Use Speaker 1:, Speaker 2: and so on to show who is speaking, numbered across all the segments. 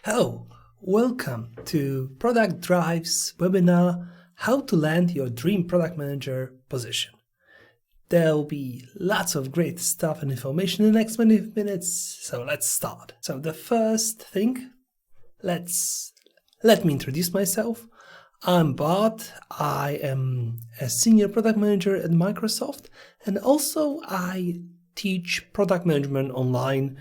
Speaker 1: Hello, welcome to Product Drive's webinar, How to Land Your Dream Product Manager Position. There'll be lots of great stuff and information in the next 20 minutes, so let's start. So the first thing, let me introduce myself. I'm Bart. I am a senior product manager at Microsoft, and also I teach product management online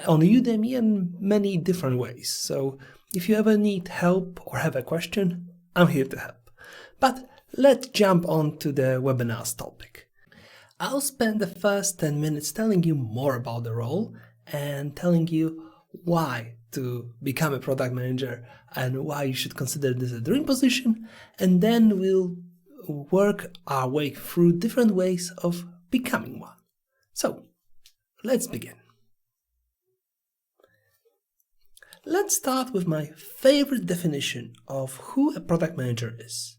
Speaker 1: on Udemy in many different ways. So if you ever need help or have a question, I'm here to help. But let's jump on to the webinar's topic. I'll spend the first 10 minutes telling you more about the role and telling you why to become a product manager and why you should consider this a dream position, and then we'll work our way through different ways of becoming one. So let's begin. Let's start with my favorite definition of who a product manager is.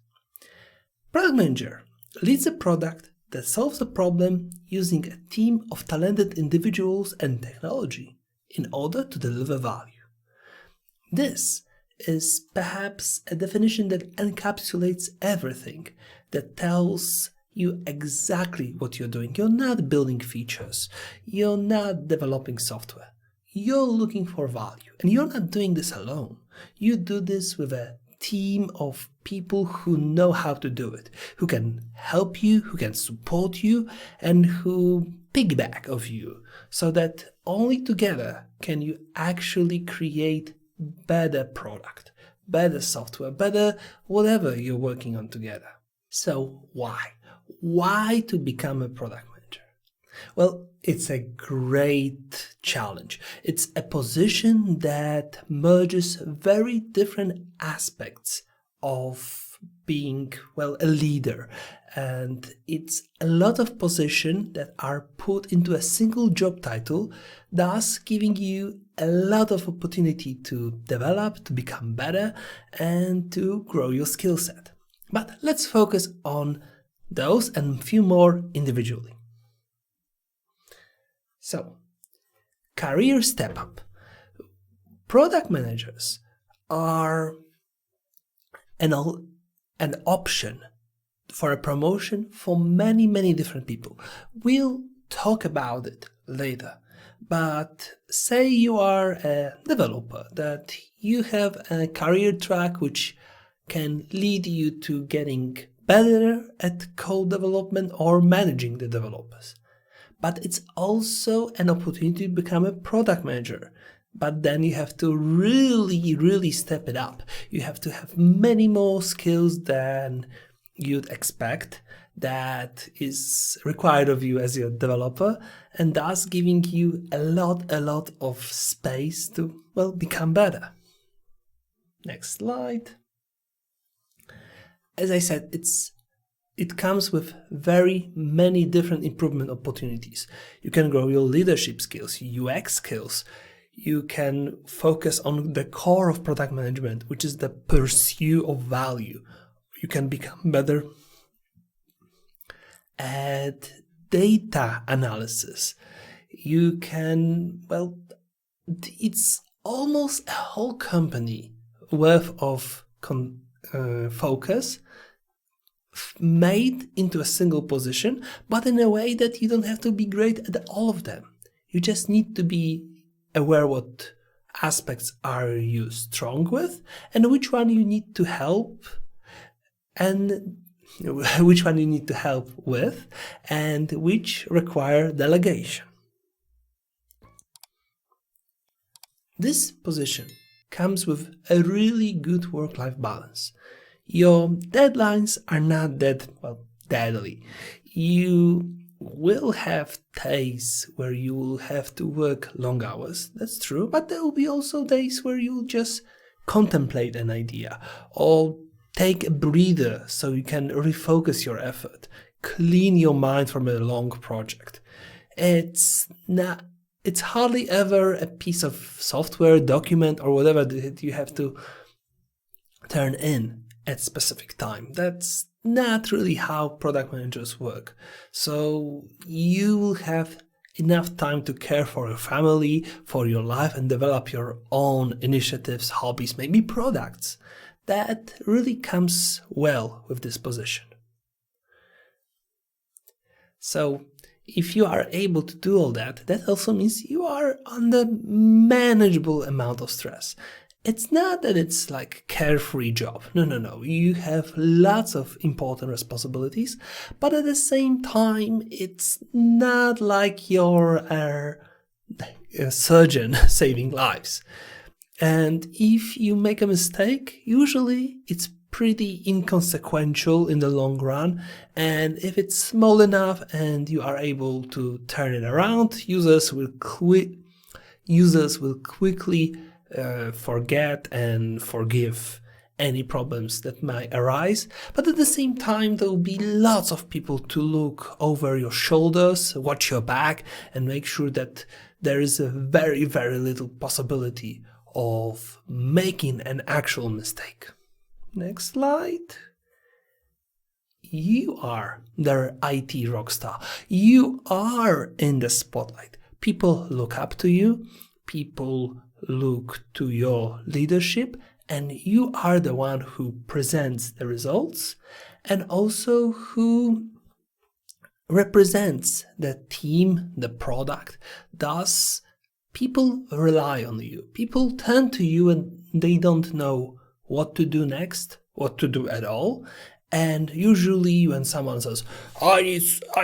Speaker 1: Product manager leads a product that solves a problem using a team of talented individuals and technology in order to deliver value. This is perhaps a definition that encapsulates everything, that tells you exactly what you're doing. You're not building features. You're not developing software. You're looking for value, and you're not doing this alone. You do this with a team of people who know how to do it, who can help you, who can support you, and who piggyback of you, so that only together can you actually create better product, better software, better whatever you're working on together. So why? Why to become a product manager? Well, it's a great challenge. It's a position that merges very different aspects of being, a leader. And it's a lot of positions that are put into a single job title, thus giving you a lot of opportunity to develop, to become better, and to grow your skill set. But let's focus on those and a few more individually. So, career step up. Product managers are an option for a promotion for many different people. We'll talk about it later. But say you are a developer, that you have a career track which can lead you to getting better at code development or managing the developers. But it's also an opportunity to become a product manager. But then you have to really step it up. You have to have many more skills than you'd expect that is required of you as a developer, and thus giving you a lot of space to, become better. Next slide. As I said, it comes with very many different improvement opportunities. You can grow your leadership skills, UX skills. You can focus on the core of product management, which is the pursuit of value. You can become better at data analysis. You can, it's almost a whole company worth of focus made into a single position, but in a way that you don't have to be great at all of them. You just need to be aware what aspects are you strong with and which one you need to help and which one you need to help with and which require delegation. This position comes with a really good work-life balance. Your deadlines are not that, deadly. You will have days where you will have to work long hours, that's true, but there will be also days where you'll just contemplate an idea or take a breather so you can refocus your effort, clean your mind from a long project. It's hardly ever a piece of software, document, or whatever that you have to turn in at specific time. That's not really how product managers work. So you will have enough time to care for your family, for your life, and develop your own initiatives, hobbies, maybe products. That really comes well with this position. So if you are able to do all that, that also means you are under manageable amount of stress. It's not that it's like carefree job. No. You have lots of important responsibilities, but at the same time, it's not like you're a surgeon saving lives. And if you make a mistake, usually it's pretty inconsequential in the long run. And if it's small enough and you are able to turn it around, users will quickly forget and forgive any problems that might arise. But at the same time, there will be lots of people to look over your shoulders, watch your back, and make sure that there is a very, very little possibility of making an actual mistake. Next slide. You are the IT rockstar. You are in the spotlight. People look up to you. People look to your leadership, and you are the one who presents the results and also who represents the team, the product. Thus, people rely on you. People turn to you and they don't know what to do next, what to do at all. And usually when someone says, I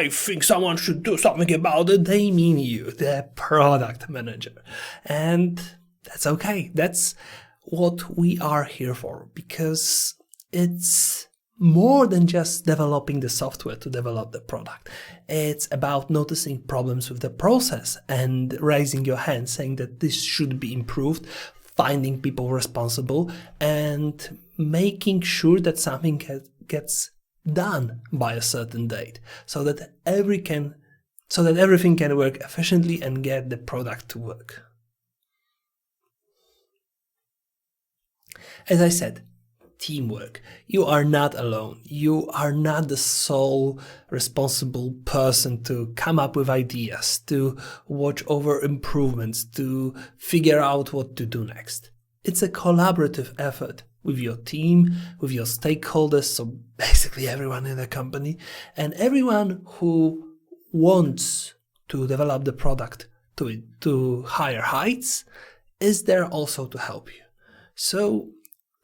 Speaker 1: think someone should do something about it, they mean you, the product manager. And that's okay. That's what we are here for, because it's more than just developing the software to develop the product. It's about noticing problems with the process and raising your hand saying that this should be improved, finding people responsible, and making sure that something gets done by a certain date so that everything can work efficiently and get the product to work. As I said, teamwork. You are not alone. You are not the sole responsible person to come up with ideas, to watch over improvements, to figure out what to do next. It's a collaborative effort with your team, with your stakeholders, so basically everyone in the company, and everyone who wants to develop the product to higher heights is there also to help you. So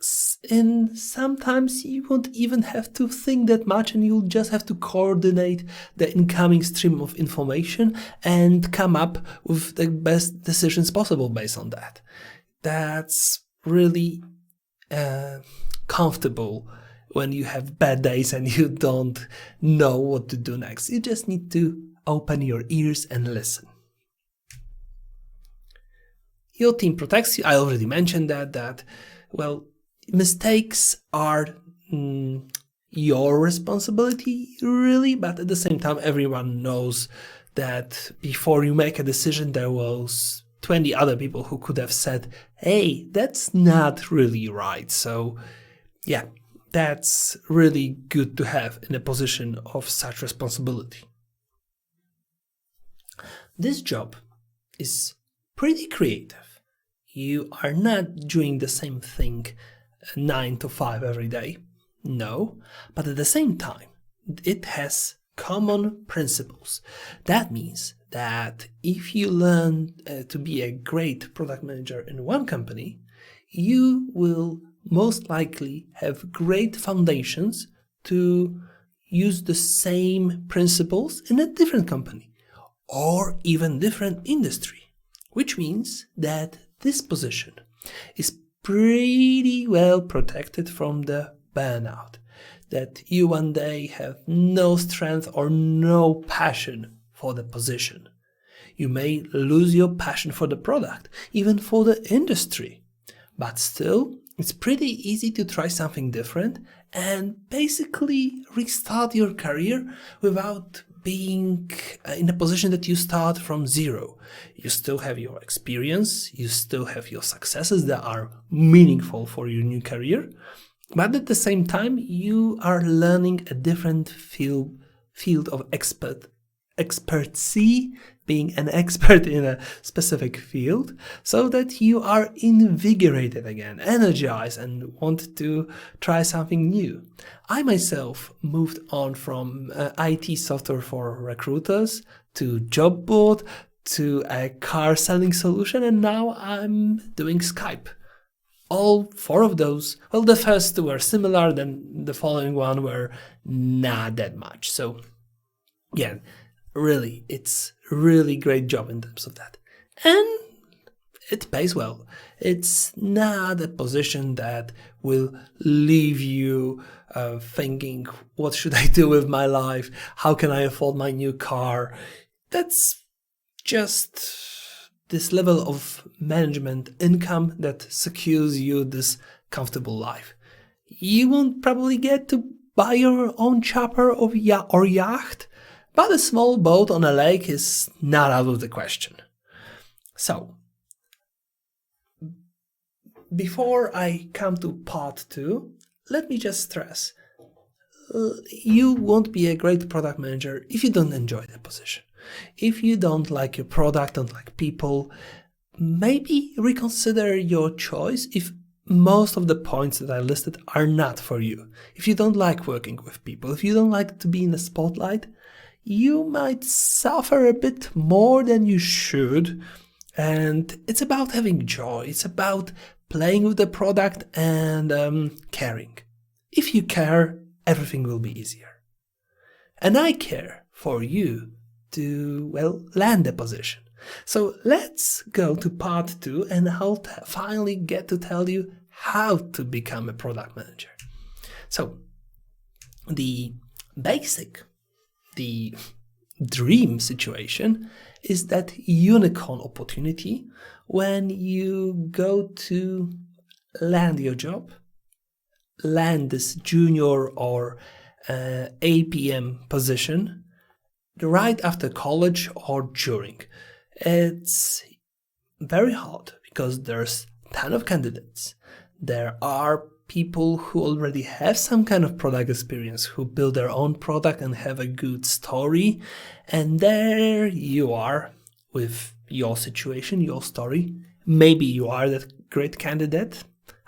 Speaker 1: sometimes you won't even have to think that much, and you'll just have to coordinate the incoming stream of information and come up with the best decisions possible based on that. That's really comfortable when you have bad days and you don't know what to do next. You just need to open your ears and listen. Your team protects you. I already mentioned that well, mistakes are your responsibility, really, but at the same time, everyone knows that before you make a decision, there was 20 other people who could have said, hey, that's not really right. So yeah, that's really good to have in a position of such responsibility. This job is pretty creative. You are not doing the same thing 9 to 5 every day. No, but at the same time, it has common principles. That means that if you learn to be a great product manager in one company, you will most likely have great foundations to use the same principles in a different company or even different industry, which means that this position is pretty well protected from the burnout, that you one day have no strength or no passion for the position. You may lose your passion for the product, even for the industry, but still it's pretty easy to try something different and basically restart your career without being in a position that you start from zero. You still have your experience, you still have your successes that are meaningful for your new career, but at the same time you are learning a different field of expertise being an expert in a specific field so that you are invigorated again, energized, and want to try something new. I myself moved on from IT software for recruiters to job board to a car selling solution, and now I'm doing Skype. All four of those, well, the first two were similar, then the following one were not that much. So yeah, really, it's really great job in terms of that. And it pays well. It's not a position that will leave you thinking, what should I do with my life? How can I afford my new car? That's just this level of management income that secures you this comfortable life. You won't probably get to buy your own chopper or yacht, but a small boat on a lake is not out of the question. So, before I come to part 2, let me just stress, you won't be a great product manager if you don't enjoy the position. If you don't like your product, don't like people, maybe reconsider your choice if most of the points that I listed are not for you. If you don't like working with people, if you don't like to be in the spotlight, you might suffer a bit more than you should. And it's about having joy. It's about playing with the product and caring. If you care, everything will be easier. And I care for you to, well, land the position. So let's go to part 2, and I'll finally get to tell you how to become a product manager. So the dream situation is that unicorn opportunity when you go to land your job, land this junior or APM position right after college or during. It's very hard because there's a ton of candidates. There are people who already have some kind of product experience, who build their own product and have a good story. And there you are with your situation, your story. Maybe you are that great candidate.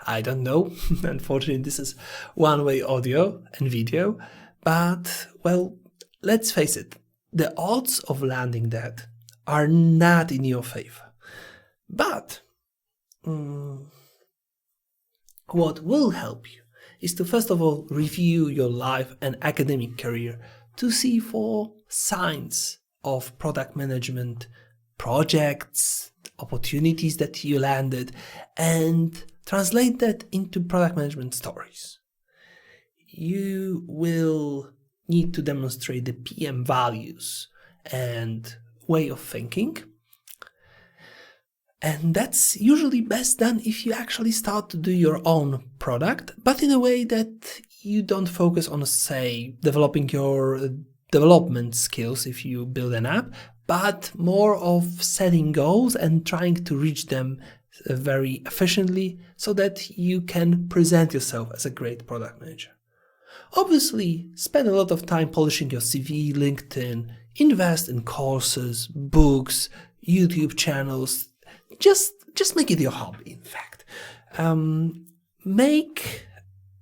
Speaker 1: I don't know. Unfortunately, this is one-way audio and video. But, well, let's face it. The odds of landing that are not in your favor. But what will help you is to first of all review your life and academic career to see for signs of product management projects, opportunities that you landed, and translate that into product management stories. You will need to demonstrate the PM values and way of thinking. And that's usually best done if you actually start to do your own product, but in a way that you don't focus on, say, developing your development skills if you build an app, but more of setting goals and trying to reach them very efficiently so that you can present yourself as a great product manager. Obviously, spend a lot of time polishing your CV, LinkedIn, invest in courses, books, YouTube channels. Just make it your hobby, in fact. Make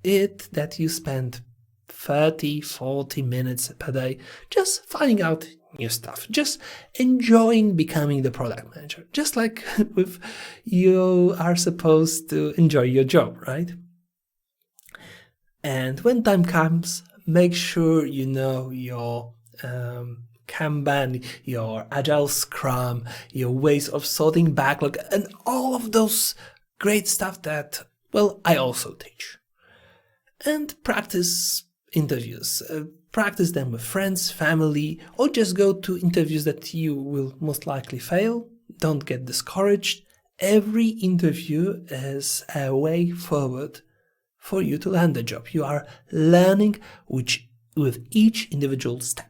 Speaker 1: it that you spend 30, 40 minutes per day just finding out new stuff, just enjoying becoming the product manager, just like with you are supposed to enjoy your job, right? And when time comes, make sure you know your Kanban, your Agile Scrum, your ways of sorting backlog, and all of those great stuff that, well, I also teach. And practice interviews. Practice them with friends, family, or just go to interviews that you will most likely fail. Don't get discouraged. Every interview is a way forward for you to land the job. You are learning with each individual step.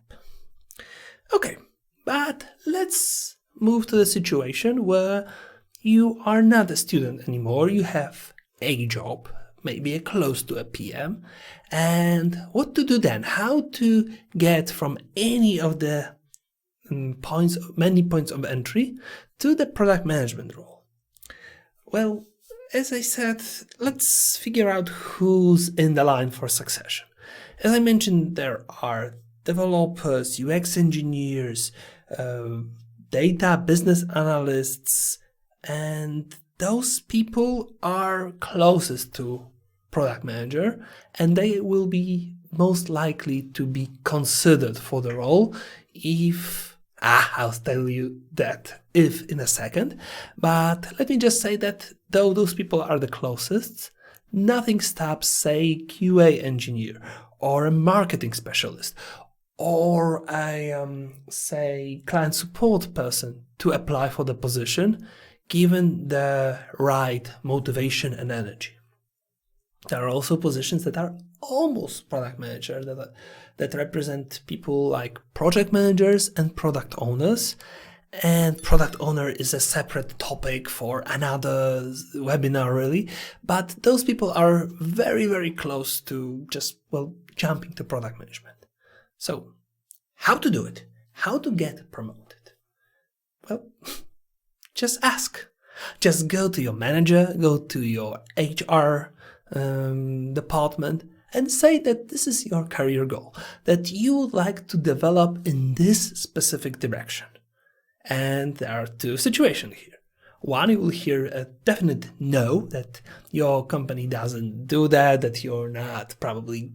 Speaker 1: Okay, but let's move to the situation where you are not a student anymore. You have a job, maybe close to a PM. And what to do then? How to get from any of the many points of entry to the product management role. Well, as I said, let's figure out who's in the line for succession. As I mentioned, there are developers, UX engineers, data business analysts, and those people are closest to product manager, and they will be most likely to be considered for the role if I'll tell you that if in a second, but let me just say that though those people are the closest, nothing stops, say, QA engineer or a marketing specialist or a, say, client support person to apply for the position, given the right motivation and energy. There are also positions that are almost product manager that represent people like project managers and product owners. And product owner is a separate topic for another webinar, really. But those people are very, very close to just, jumping to product management. So how to do it? How to get promoted? Well, just ask. Just go to your manager, go to your HR department and say that this is your career goal, that you would like to develop in this specific direction. And there are two situations here. One, you will hear a definite no, that your company doesn't do that, that you're not probably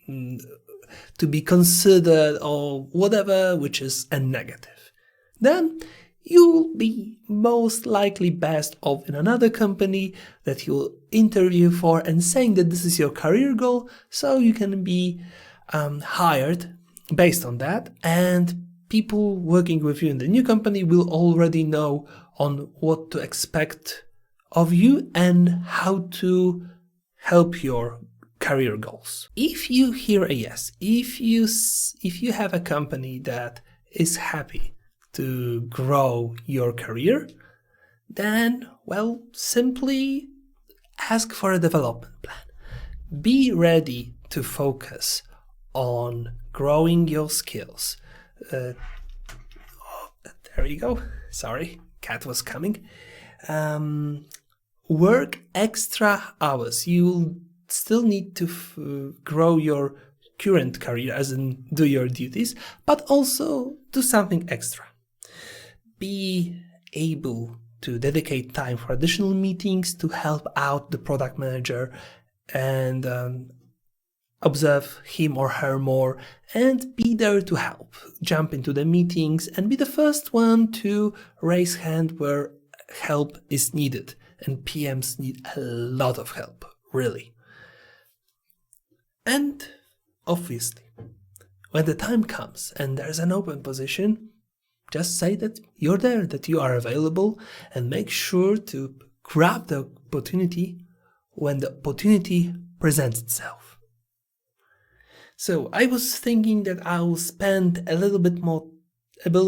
Speaker 1: to be considered or whatever, which is a negative. Then you'll be most likely best off in another company that you'll interview for and saying that this is your career goal, so you can be hired based on that, and people working with you in the new company will already know on what to expect of you and how to help your career goals. If you hear a yes, if you have a company that is happy to grow your career, then, simply ask for a development plan. Be ready to focus on growing your skills. There you go. Sorry, cat was coming. Work extra hours. You'll still need to grow your current career, as in do your duties, but also do something extra. Be able to dedicate time for additional meetings to help out the product manager and observe him or her more, and be there to help. Jump into the meetings and be the first one to raise hand where help is needed. And PMs need a lot of help, really. And obviously, when the time comes and there's an open position, just say that you're there, that you are available, and make sure to grab the opportunity when the opportunity presents itself. So I was thinking that I'll spend a little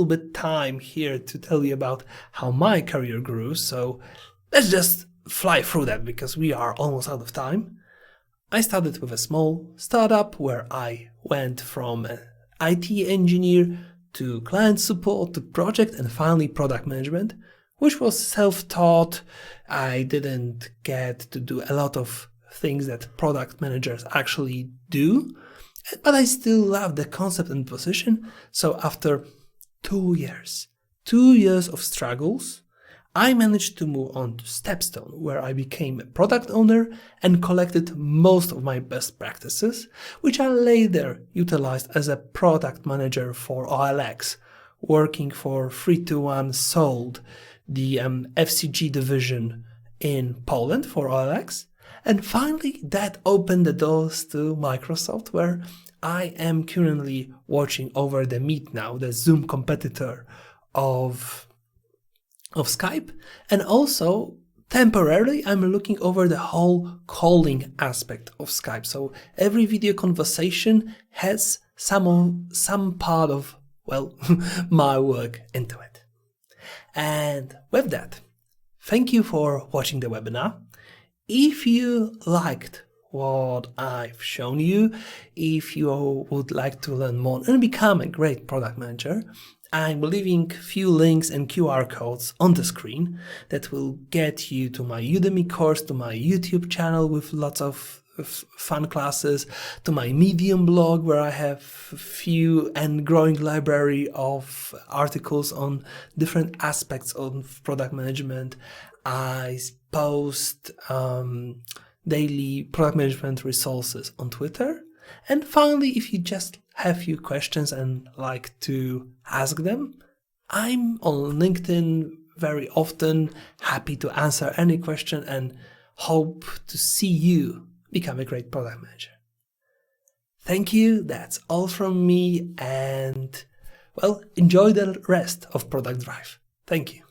Speaker 1: bit time here to tell you about how my career grew. So let's just fly through that because we are almost out of time. I started with a small startup where I went from an IT engineer to client support to project and finally product management, which was self-taught. I didn't get to do a lot of things that product managers actually do, but I still love the concept and position. So after 2 years of struggles, I managed to move on to Stepstone, where I became a product owner and collected most of my best practices, which I later utilized as a product manager for OLX, working for 321 Sold, the FCG division in Poland for OLX. And finally, that opened the doors to Microsoft, where I am currently watching over the Meet now, the Zoom competitor of Skype, and also temporarily I'm looking over the whole calling aspect of Skype. So every video conversation has some part of, my work into it. And with that, thank you for watching the webinar. If you liked what I've shown you, if you would like to learn more and become a great product manager, I'm leaving few links and QR codes on the screen that will get you to my Udemy course, to my YouTube channel with lots of fun classes, to my Medium blog where I have a few and growing library of articles on different aspects of product management. I post daily product management resources on Twitter. And finally, if you just have few questions and like to ask them, I'm on LinkedIn very often, happy to answer any question and hope to see you become a great product manager. Thank you, that's all from me, and well, enjoy the rest of Product Drive. Thank you.